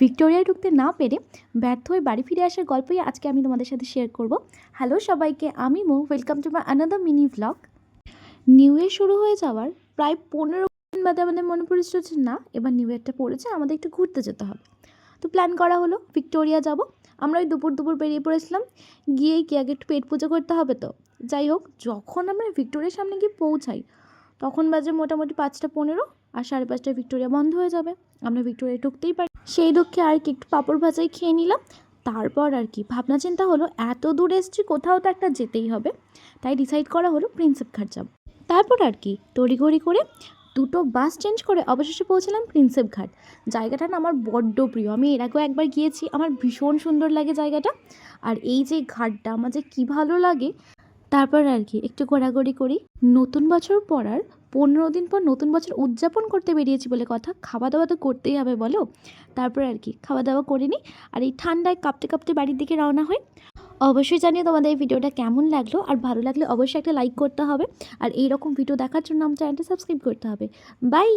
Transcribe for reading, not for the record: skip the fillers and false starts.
ভিক্টোরিয়ায় ঢুকতে না পেরে ব্যর্থ হয়ে বাড়ি ফিরে আসার গল্পই আজকে আমি তোমাদের সাথে শেয়ার করব। হ্যালো সবাইকে, আমি Mou. Welcome to my another mini vlog. New year শুরু হয়ে যাওয়ার প্রায় 15 দিন বাদে আমাদের মনে পড়েছিল যে না, এবার নিউ ইয়ারটা পড়েছে, আমাদের একটু ঘুরতে যেতে হবে। তো প্ল্যান করা হলো ভিক্টোরিয়া যাব। আমরা ওই দুপুর বেরিয়ে পড়েছিলাম। গিয়েই কি আগে একটু পেট পুজো করতে হবে তো। যাই হোক, যখন আমরা ভিক্টোরিয়ার সামনে গিয়ে পৌঁছাই তখন বাজে মোটামুটি 5টা 15, আর 5:30টায় ভিক্টোরিয়া বন্ধ হয়ে যাবে। আমরা ভিক্টোরিয়া ঢুকতেই পারি। সেই দুঃখে আর কি একটু পাঁপড় ভাজাই খেয়ে নিলাম। তারপর আর কি ভাবনা চিন্তা হলো, এত দূর এসেছি, কোথাও তো একটা যেতেই হবে। তাই ডিসাইড করা হলো প্রিন্সেপ ঘাট যাব। তারপর আর কি তড়িঘড়ি করে 2টো বাস চেঞ্জ করে অবশেষে পৌঁছালাম প্রিন্সেপ ঘাট। জায়গাটা না আমার বড্ড প্রিয়, আমি এর আগেও একবার গিয়েছি, আমার ভীষণ সুন্দর লাগে জায়গাটা। আর এই যে ঘাটটা আমার যে কী ভালো লাগে। তারপর আর কি একটু ঘোরাঘুরি করি। নতুন বছর পড়ার 15 দিন পর নতুন বছর উদযাপন করতে বেরিয়েছি বলে কথা, খাওয়া দাওয়া তো করতেই হবে বলো। তারপর আর কি খাওয়া দাওয়া করে নিই, আর এই ঠান্ডায় কাঁপতে কাঁপতে বাড়ির দিকে রওনা হই। অবশ্যই জানিয়ে তোমাদের এই ভিডিওটা কেমন লাগলো, আর ভালো লাগলে অবশ্যই একটা লাইক করতে হবে, আর এইরকম ভিডিও দেখার জন্য আমার চ্যানেলটা সাবস্ক্রাইব করতে হবে। বাই।